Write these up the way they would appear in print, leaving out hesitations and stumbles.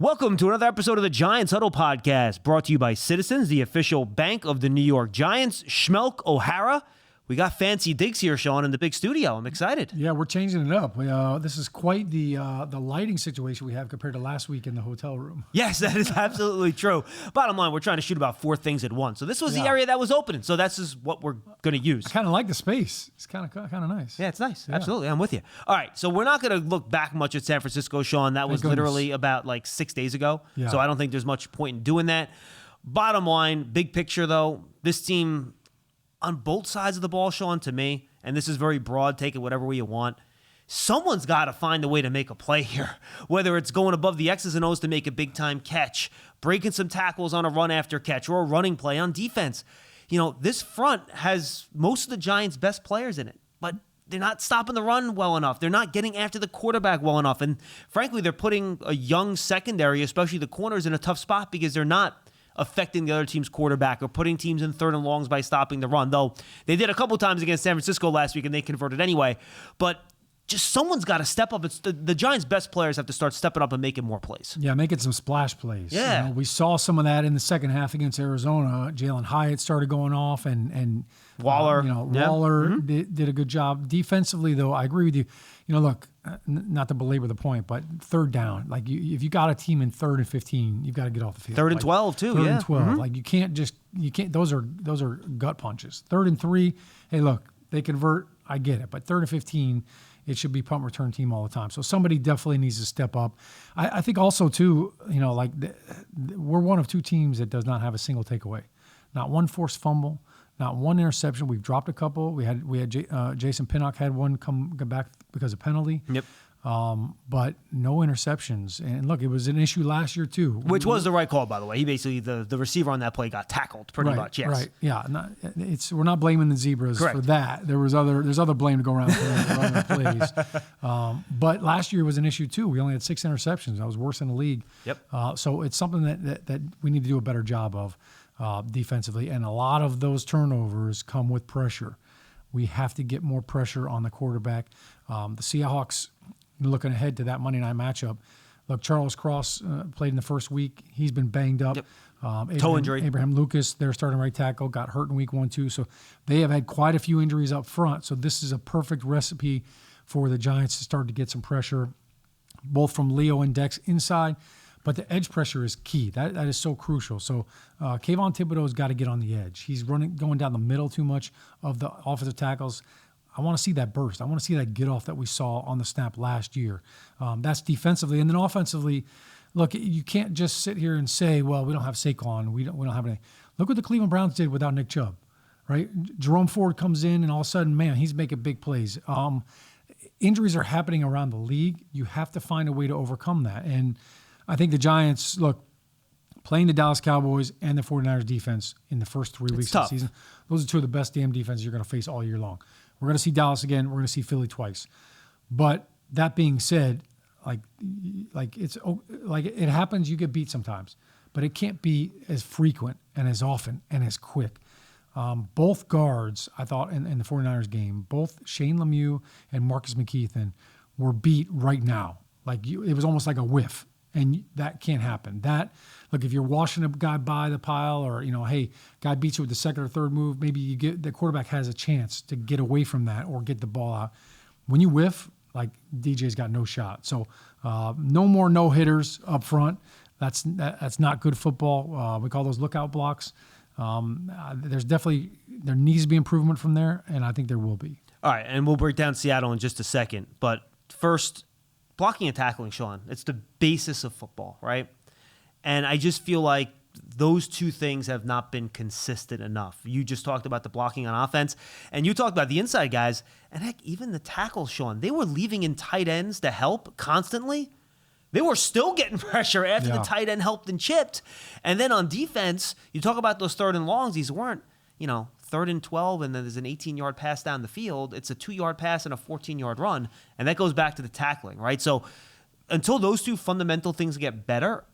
Welcome to another episode of the Giants Huddle podcast, brought to you by Citizens, the official bank of the New York Giants. Schmeelk O'Hara. We got fancy digs here, Shaun, in the big studio. I'm excited. Yeah, we're changing it up. This is quite the lighting situation we have compared to last week in the hotel room. Yes, that is absolutely true. Bottom line, we're trying to shoot about 4 things at once. So this was the area that was open. So this is what we're going to use. I kind of like the space. It's kind of nice. Yeah, it's nice. Yeah. Absolutely. I'm with you. All right. So we're not going to look back much at San Francisco, Shaun. That was literally about like 6 days ago. Yeah. So I don't think there's much point in doing that. Bottom line, big picture though, this team on both sides of the ball, Shaun, to me, and this is very broad, take it whatever way you want, someone's got to find a way to make a play here, whether it's going above the X's and O's to make a big-time catch, breaking some tackles on a run after catch, or a running play on defense. You know, this front has most of the Giants' best players in it, but they're not stopping the run well enough. They're not getting after the quarterback well enough, and frankly, they're putting a young secondary, especially the corners, in a tough spot because they're not affecting the other team's quarterback or putting teams in third and longs by stopping the run, though they did a couple times against San Francisco last week and they converted anyway. But just someone's got to step up. It's the Giants' best players have to start stepping up and making more plays. Yeah, making some splash plays. Yeah. We saw some of that in the second half against Arizona. Jalen Hyatt started going off and Waller. Waller did a good job. Defensively, though, I agree with you. Look, not to belabor the point, but third down, like if you got a team in 3rd and 15, you've got to get off the field. 3rd and 12 too. 3rd and 12. Mm-hmm. Like you can't. Those are gut punches. 3rd and 3. Hey, look, they convert. I get it, but 3rd and 15. It should be punt return team all the time. So somebody definitely needs to step up. I think also too, we're one of 2 teams that does not have a single takeaway, not one forced fumble, not one interception. We've dropped a couple. We had Jason Pinnock had one come back because of penalty. Yep. But no interceptions. And look, it was an issue last year too. Which was the right call, by the way. He basically, the receiver on that play got tackled pretty much, yes. Right, yeah. We're not blaming the Zebras for that. There's other blame to go around for other plays. But last year was an issue too. We only had 6 interceptions. That was worse in the league. Yep. So it's something that we need to do a better job of defensively. And a lot of those turnovers come with pressure. We have to get more pressure on the quarterback. The Seahawks, looking ahead to that Monday night matchup, look, Charles Cross played in the first week. He's been banged up. Yep. Toe injury. Abraham Lucas, their starting right tackle, got hurt in week 1, 2. So they have had quite a few injuries up front. So this is a perfect recipe for the Giants to start to get some pressure, both from Leo and Dex inside. But the edge pressure is key. That is so crucial. So Kayvon Thibodeau's got to get on the edge. He's going down the middle too much of the offensive tackles. I want to see that burst. I want to see that get off that we saw on the snap last year. That's defensively. And then offensively, look, you can't just sit here and say, well, we don't have Saquon. We don't have any. Look what the Cleveland Browns did without Nick Chubb, right? Jerome Ford comes in and all of a sudden, man, he's making big plays. Injuries are happening around the league. You have to find a way to overcome that. And I think the Giants, look, playing the Dallas Cowboys and the 49ers defense in the first 3 weeks of the season, those are 2 of the best damn defenses you're going to face all year long. We're going to see Dallas again. We're going to see Philly twice. But that being said, it happens. You get beat sometimes, but it can't be as frequent and as often and as quick. Both guards, I thought, in the 49ers game, both Shane Lemieux and Marcus McKeithen were beat right now. It was almost like a whiff. And that can't happen. Look, if you're washing a guy by the pile or, hey, guy beats you with the second or third move, maybe the quarterback has a chance to get away from that or get the ball out. When you whiff, DJ's got no shot. So no more no-hitters up front. That's not good football. We call those lookout blocks. There needs to be improvement from there, and I think there will be. All right, and we'll break down Seattle in just a second. But first, blocking and tackling, Shaun, it's the basis of football, right? And I just feel like those 2 things have not been consistent enough. You just talked about the blocking on offense, and you talked about the inside guys, and heck, even the tackles, Shaun, they were leaving in tight ends to help constantly. They were still getting pressure after the tight end helped and chipped. And then on defense, you talk about those 3rd and longs, these weren't, 3rd and 12, and then there's an 18-yard pass down the field. It's a 2-yard pass and a 14-yard run, and that goes back to the tackling, right? So until those 2 fundamental things get better,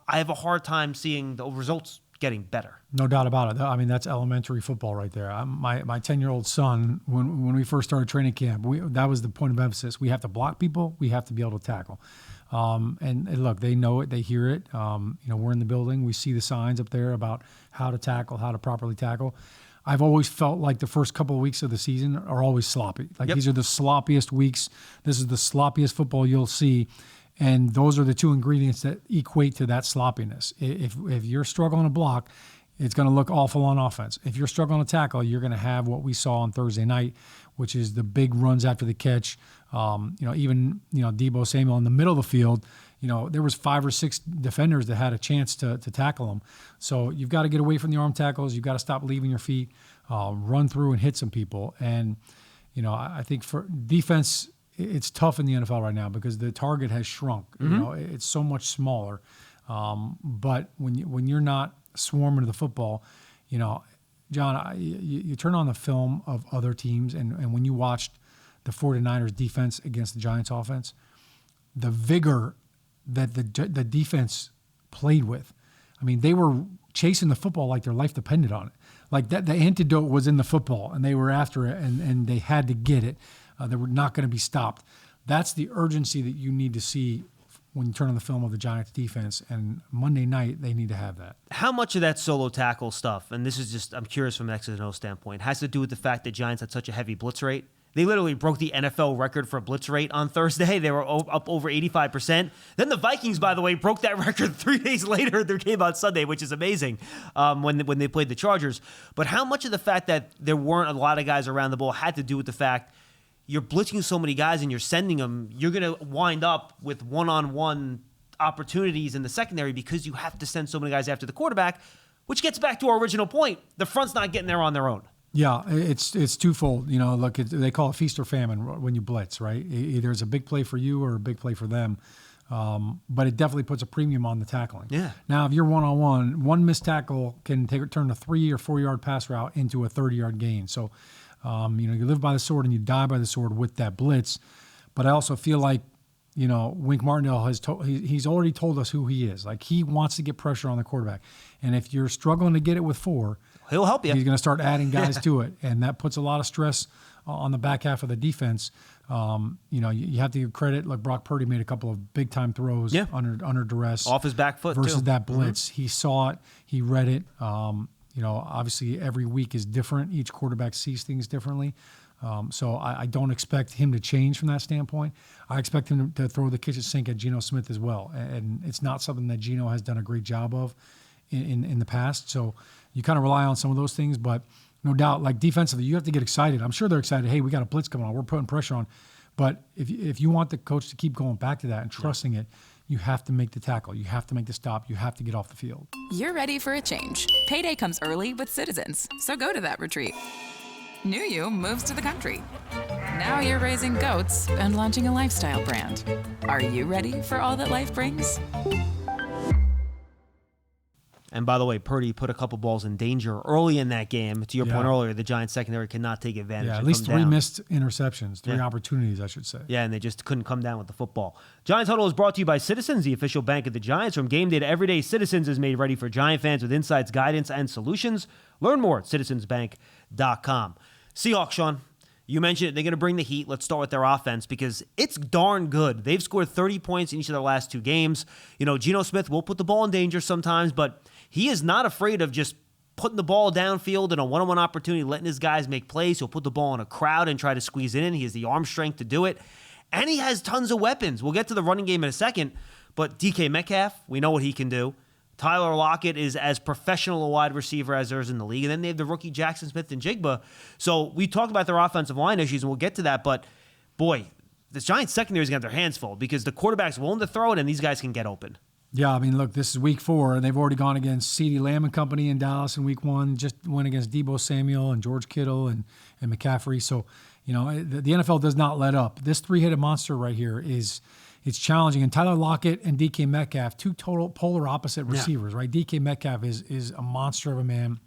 I have a hard time seeing the results getting better. No doubt about it. I mean, that's elementary football right there. My 10-year-old son, when we first started training camp, that was the point of emphasis. We have to block people. We have to be able to tackle. And look, they know it, they hear it. We're in the building, we see the signs up there about how to tackle, how to properly tackle. I've always felt like the first couple of weeks of the season are always sloppy. Like these are the sloppiest weeks. This is the sloppiest football you'll see. And those are the two ingredients that equate to that sloppiness. If you're struggling to block, it's going to look awful on offense. If you're struggling to tackle, you're going to have what we saw on Thursday night, which is the big runs after the catch. Even Deebo Samuel in the middle of the field, there was 5 or 6 defenders that had a chance to tackle him. So you've got to get away from the arm tackles. You've got to stop leaving your feet, run through and hit some people. And, I think for defense, it's tough in the NFL right now because the target has shrunk. It's so much smaller. But when you're not swarming to the football, John, you turn on the film of other teams, and when you watched the 49ers defense against the Giants offense, the vigor that the defense played with, I mean, they were chasing the football like their life depended on it. Like that, the antidote was in the football, and they were after it, and they had to get it. They were not going to be stopped. That's the urgency that you need to see when you turn on the film of the Giants defense, and Monday night they need to have that. How much of that solo tackle stuff, and this is just, I'm curious from an X's and O standpoint, has to do with the fact that Giants had such a heavy blitz rate? They literally broke the NFL record for blitz rate on Thursday. They were up over 85%. Then the Vikings, by the way, broke that record 3 days later. Their game on Sunday, which is amazing when they played the Chargers. But how much of the fact that there weren't a lot of guys around the ball had to do with the fact you're blitzing so many guys and you're sending them, you're going to wind up with one-on-one opportunities in the secondary because you have to send so many guys after the quarterback, which gets back to our original point. The front's not getting there on their own. Yeah, it's twofold. Look, they call it feast or famine when you blitz, right? Either it's a big play for you or a big play for them. But it definitely puts a premium on the tackling. Yeah. Now, if you're one-on-one, one missed tackle can turn a 3 or 4 yard pass route into a 30-yard gain. So, you live by the sword and you die by the sword with that blitz. But I also feel like, Wink Martindale he's already told us who he is. Like, he wants to get pressure on the quarterback. And if you're struggling to get it with 4, he'll help you. He's going to start adding guys to it, and that puts a lot of stress on the back half of the defense. You have to give credit. Like Brock Purdy made a couple of big time throws under duress, off his back foot versus too. That blitz. He saw it, he read it. Obviously every week is different. Each quarterback sees things differently. So I don't expect him to change from that standpoint. I expect him to throw the kitchen sink at Geno Smith as well, and it's not something that Geno has done a great job of in the past. So you kind of rely on some of those things, but no doubt, like defensively, you have to get excited. I'm sure they're excited. Hey, we got a blitz coming on. We're putting pressure on. But if you want the coach to keep going back to that and trusting it, you have to make the tackle. You have to make the stop. You have to get off the field. You're ready for a change. Payday comes early with Citizens, so go to that retreat. New you moves to the country. Now you're raising goats and launching a lifestyle brand. Are you ready for all that life brings? And by the way, Purdy put a couple balls in danger early in that game. To your point earlier, the Giants secondary cannot take advantage. Yeah, at least 3 missed interceptions, 3 opportunities, I should say. Yeah, and they just couldn't come down with the football. Giants Huddle is brought to you by Citizens, the official bank of the Giants. From game day to every day, Citizens is made ready for Giant fans with insights, guidance, and solutions. Learn more at citizensbank.com. Seahawks, Sean, you mentioned it. They're going to bring the heat. Let's start with their offense because it's darn good. They've scored 30 points in each of their last 2 games. Geno Smith will put the ball in danger sometimes, but he is not afraid of just putting the ball downfield in a one-on-one opportunity, letting his guys make plays. He'll put the ball in a crowd and try to squeeze it in. He has the arm strength to do it. And he has tons of weapons. We'll get to the running game in a second, but DK Metcalf, we know what he can do. Tyler Lockett is as professional a wide receiver as there is in the league. And then they have the rookie Jackson Smith and Jigba. So we talked about their offensive line issues, and we'll get to that. But, boy, this Giants secondary is going to have their hands full because the quarterback's willing to throw it, and these guys can get open. Yeah, I mean, look, this is week 4, and they've already gone against CeeDee Lamb and company in Dallas in week 1, just went against Deebo Samuel and George Kittle and McCaffrey. So, the NFL does not let up. This 3-headed monster right here it's challenging. And Tyler Lockett and DK Metcalf, 2 total polar opposite receivers, right? DK Metcalf is a monster of a man,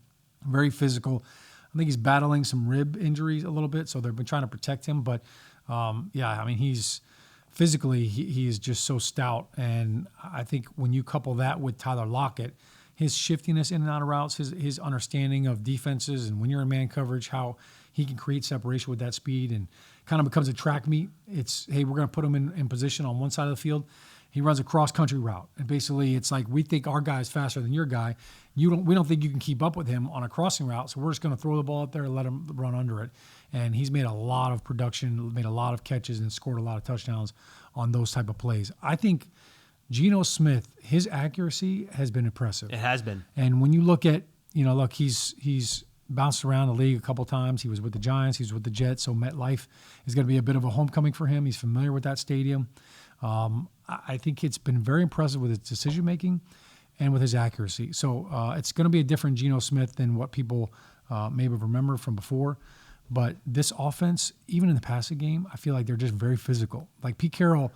very physical. I think he's battling some rib injuries a little bit, so they've been trying to protect him. But, he's physically, he is just so stout. And I think when you couple that with Tyler Lockett, his shiftiness in and out of routes, his understanding of defenses, and when you're in man coverage, how he can create separation with that speed and kind of becomes a track meet. It's, hey, we're going to put him in position on one side of the field, He runs a cross-country route. And basically, it's like, we think our guy's faster than your guy. We don't think you can keep up with him on a crossing route, so we're just going to throw the ball out there and let him run under it. And he's made a lot of production, made a lot of catches, and scored a lot of touchdowns on those type of plays. I think Geno Smith, his accuracy has been impressive. It has been. And when you look at, look, he's bounced around the league a couple times. He was with the Giants. He was with the Jets. So MetLife is going to be a bit of a homecoming for him. He's familiar with that stadium. I think it's been very impressive with his decision-making and with his accuracy. So it's going to be a different Geno Smith than what people maybe remember from before. But this offense, even in the passing game, I feel like they're just very physical. Like Pete Carroll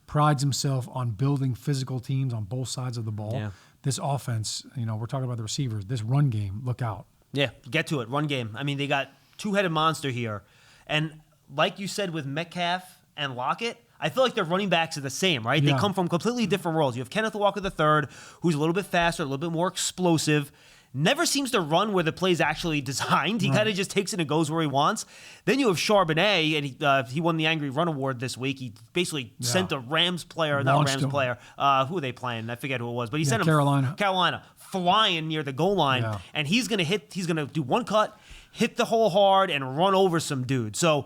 prides himself on building physical teams on both sides of the ball. Yeah. This offense, we're talking about the receivers. This run game, look out. Yeah, get to it. Run game. I mean, they got two-headed monster here. And like you said with Metcalf and Lockett, I feel like their running backs are the same, right? Yeah. They come from completely different worlds. You have Kenneth Walker III, who's a little bit faster, a little bit more explosive, never seems to run where the play's actually designed. He kind of just takes it and goes where he wants. Then you have Charbonnet, and he won the Angry Run Award this week. He basically sent a Rams player, who are they playing? I forget who it was, but he sent him Carolina flying near the goal line, and he's going to do one cut, hit the hole hard, and run over some dude. So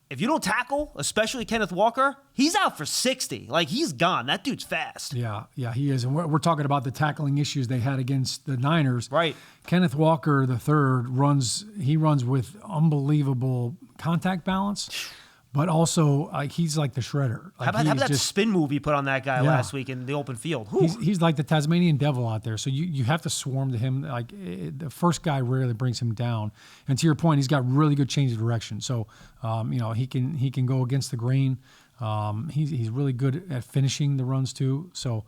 if you don't tackle, especially Kenneth Walker, he's out for 60. Like, he's gone. That dude's fast. Yeah, he is. And we're talking about the tackling issues they had against the Niners. Right. Kenneth Walker III runs with unbelievable contact balance, but also he's like the shredder. Like, how about that spin move he put on that guy last week in the open field? He's like the Tasmanian devil out there. So you have to swarm to him. Like, the first guy rarely brings him down. And to your point, he's got really good change of direction. So he can go against the grain. He's really good at finishing the runs too. So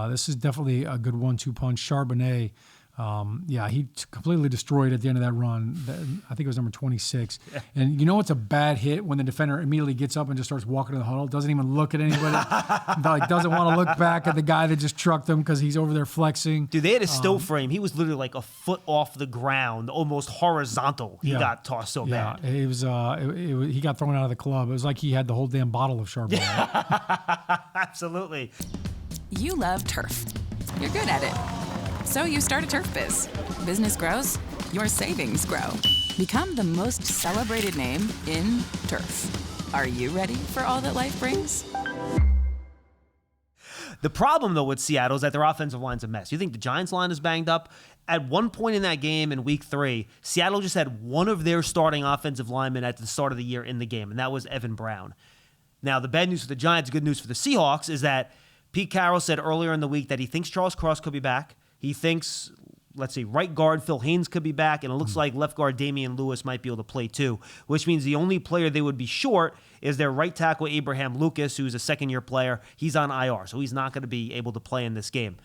this is definitely a good 1-2 punch. Charbonnet. He completely destroyed at the end of that run. I think it was number 26. Yeah. And it's a bad hit when the defender immediately gets up and just starts walking to the huddle, doesn't even look at anybody, doesn't want to look back at the guy that just trucked him because he's over there flexing. Dude, they had a still frame. He was literally like a foot off the ground, almost horizontal. He got tossed so bad. It was, he got thrown out of the club. It was like he had the whole damn bottle of Charbonnet. Absolutely. You love turf. You're good at it. So you start a turf biz. Business grows, your savings grow. Become the most celebrated name in turf. Are you ready for all that life brings? The problem, though, with Seattle is that their offensive line's a mess. You think the Giants line is banged up? At one point in that game in week 3, Seattle just had one of their starting offensive linemen at the start of the year in the game, and that was Evan Brown. Now, the bad news for the Giants, good news for the Seahawks, is that Pete Carroll said earlier in the week that he thinks Charles Cross could be back. He thinks, right guard Phil Haynes could be back, and it looks like left guard Damian Lewis might be able to play too, which means the only player they would be short is their right tackle Abraham Lucas, who's a second-year player. He's on IR, so he's not going to be able to play in this game.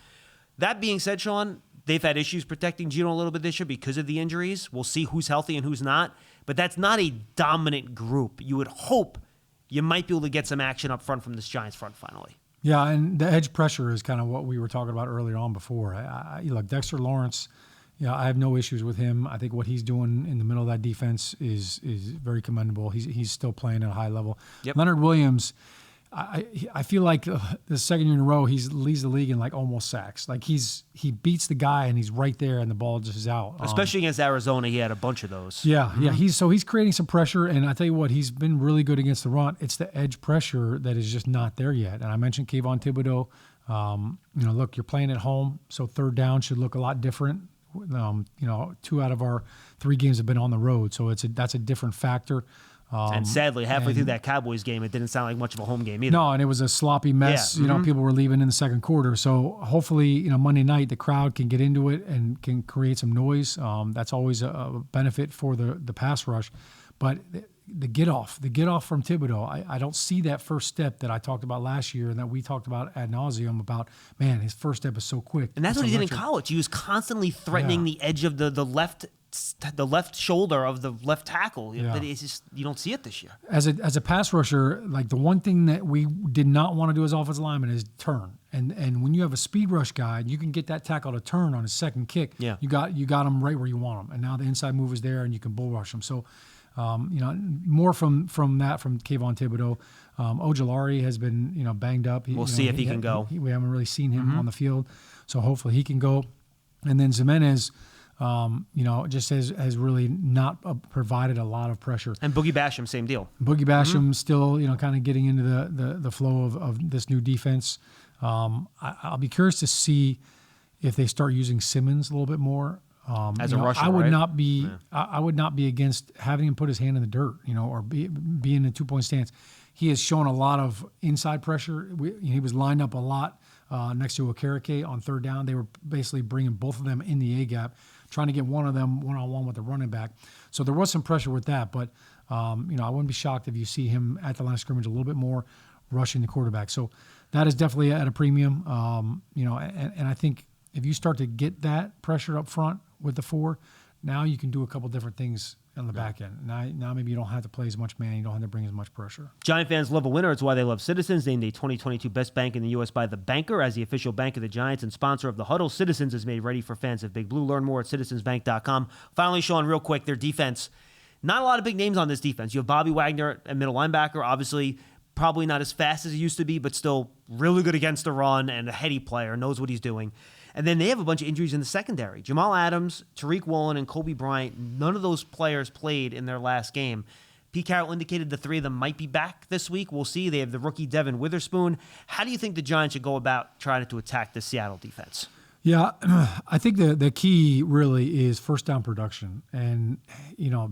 That being said, Sean, they've had issues protecting Geno a little bit this year because of the injuries. We'll see who's healthy and who's not, but that's not a dominant group. You would hope you might be able to get some action up front from this Giants front finally. Yeah, and the edge pressure is kind of what we were talking about earlier on before. Look, Dexter Lawrence, I have no issues with him. I think what he's doing in the middle of that defense is very commendable. He's still playing at a high level. Yep. Leonard Williams, I feel like the second year in a row he leads the league in like almost sacks. Like he beats the guy and he's right there and the ball just is out. Especially against Arizona, he had a bunch of those. Yeah, he's creating some pressure, and I tell you what, he's been really good against the run. It's the edge pressure that is just not there yet. And I mentioned Kayvon Thibodeau. Look, you're playing at home, so third down should look a lot different. 2 out of our 3 games have been on the road, so that's a different factor. And sadly, halfway through that Cowboys game, it didn't sound like much of a home game either. No, and it was a sloppy mess. Yeah. People were leaving in the second quarter. So hopefully, Monday night, the crowd can get into it and can create some noise. That's always a benefit for the pass rush. But the get off from Thibodeau, I don't see that first step that I talked about last year and that we talked about ad nauseum about, man, his first step is so quick. And that's what he did in college. He was constantly threatening the edge of the left shoulder of the left tackle. Yeah. It's just, you don't see it this year. As a pass rusher, like the one thing that we did not want to do as offensive linemen is turn. And when you have a speed rush guy, you can get that tackle to turn on his second kick. Yeah. You got him right where you want him. And now the inside move is there and you can bull rush him. So More from Kayvon Thibodeau. Ojulari has been, banged up. We'll see if he can go. We haven't really seen him on the field, so hopefully he can go. And then Ximenez, just has really not provided a lot of pressure. And Boogie Basham, same deal. Boogie Basham still, kind of getting into the flow of this new defense. I'll be curious to see if they start using Simmons a little bit more. As a rusher, I would right? not be. Yeah. I would not be against having him put his hand in the dirt, or be in a 2-point stance. He has shown a lot of inside pressure. He was lined up a lot next to Okereke on third down. They were basically bringing both of them in the A gap, trying to get one of them one-on-one with the running back. So there was some pressure with that, but I wouldn't be shocked if you see him at the line of scrimmage a little bit more, rushing the quarterback. So that is definitely at a premium. And I think if you start to get that pressure up front with the 4, now you can do a couple different things on the back end. Now maybe you don't have to play as much man. You don't have to bring as much pressure. Giant fans love a winner. It's why they love Citizens. Named a 2022 Best Bank in the U.S. by The Banker as the official bank of the Giants and sponsor of the Huddle. Citizens is made ready for fans of Big Blue. Learn more at citizensbank.com. Finally, Shaun, real quick, their defense. Not a lot of big names on this defense. You have Bobby Wagner at middle linebacker. Obviously, probably not as fast as he used to be, but still really good against the run and a heady player, knows what he's doing. And then they have a bunch of injuries in the secondary. Jamal Adams, Tariq Woolen, and Kobe Bryant, none of those players played in their last game. Pete Carroll indicated the 3 of them might be back this week. We'll see. They have the rookie Devin Witherspoon. How do you think the Giants should go about trying to attack the Seattle defense? Yeah, I think the key really is first down production. And,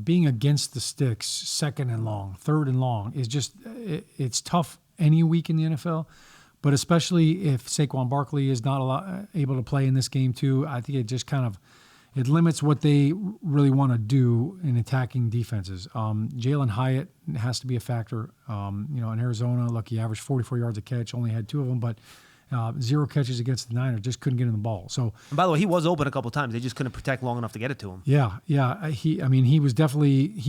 being against the sticks, second and long, third and long, is just it's tough any week in the NFL. But especially if Saquon Barkley is not able to play in this game too, I think it just it limits what they really want to do in attacking defenses. Jalen Hyatt has to be a factor. In Arizona, look, he averaged 44 yards a catch, only had 2 of them, but 0 catches against the Niners, just couldn't get in the ball. So, and by the way, he was open a couple of times. They just couldn't protect long enough to get it to him. Yeah. He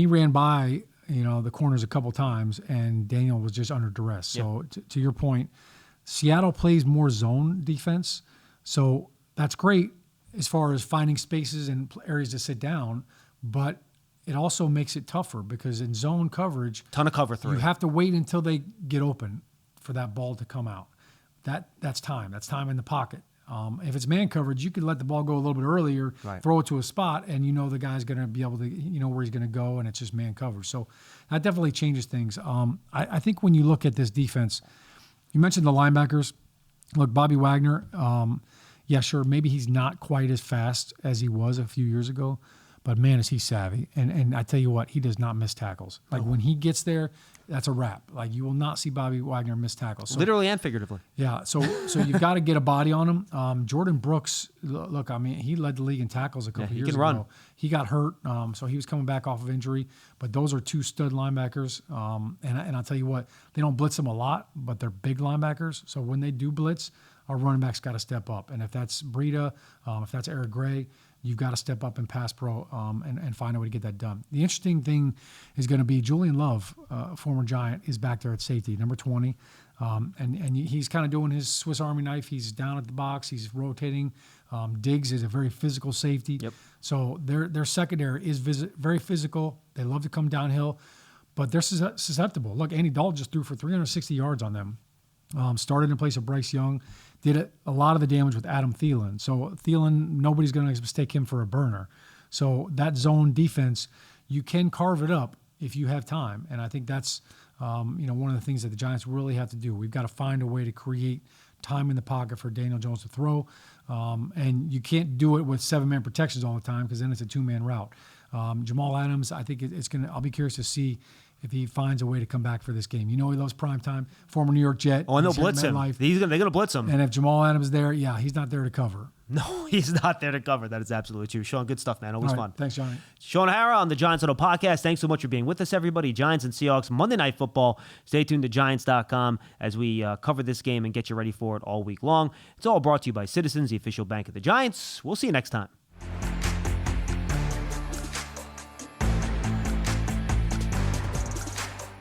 ran by the corners a couple times, and Daniel was just under duress. So to your point, Seattle plays more zone defense, so that's great as far as finding spaces and areas to sit down, but it also makes it tougher because in zone coverage, ton of cover 3. You have to wait until they get open for that ball to come out. That's time. That's time in the pocket. If it's man coverage, you could let the ball go a little bit earlier, right, throw it to a spot, and the guy's going to be able to, where he's going to go, and it's just man coverage. So that definitely changes things. I think when you look at this defense, you mentioned the linebackers. Look, Bobby Wagner, sure, maybe he's not quite as fast as he was a few years ago, but man, is he savvy. And I tell you what, he does not miss tackles. Like when he gets there, that's a wrap. Like you will not see Bobby Wagner miss tackles. So, literally and figuratively. Yeah, so you've got to get a body on him. Jordan Brooks, look, he led the league in tackles a couple years ago. Run. He got hurt, so he was coming back off of injury. But those are 2 stud linebackers. And I'll tell you what, they don't blitz them a lot, but they're big linebackers. So when they do blitz, our running back's got to step up. And if that's Breida, if that's Eric Gray, you've got to step up and pass pro and find a way to get that done. The interesting thing is going to be Julian Love, former Giant, is back there at safety, number 20. And he's kind of doing his Swiss Army knife. He's down at the box. He's rotating. Diggs is a very physical safety. Yep. So their secondary is very physical. They love to come downhill, but they're susceptible. Look, Andy Dalton just threw for 360 yards on them. Started in place of Bryce Young. Did a lot of the damage with Adam Thielen. So Thielen, nobody's going to mistake him for a burner. So that zone defense, you can carve it up if you have time. And I think that's one of the things that the Giants really have to do. We've got to find a way to create time in the pocket for Daniel Jones to throw. And you can't do it with 7-man protections all the time because then it's a 2-man route. Jamal Adams, I think I'll be curious to see if he finds a way to come back for this game. He loves primetime, former New York Jet. Oh, and they'll blitz him. They're going to blitz him. And if Jamal Adams is there, he's not there to cover. No, he's not there to cover. That is absolutely true. Shaun, good stuff, man. Always fun. Thanks, Johnny. Shaun O'Hara on the Giants Huddle podcast. Thanks so much for being with us, everybody. Giants and Seahawks, Monday Night Football. Stay tuned to Giants.com as we cover this game and get you ready for it all week long. It's all brought to you by Citizens, the official bank of the Giants. We'll see you next time.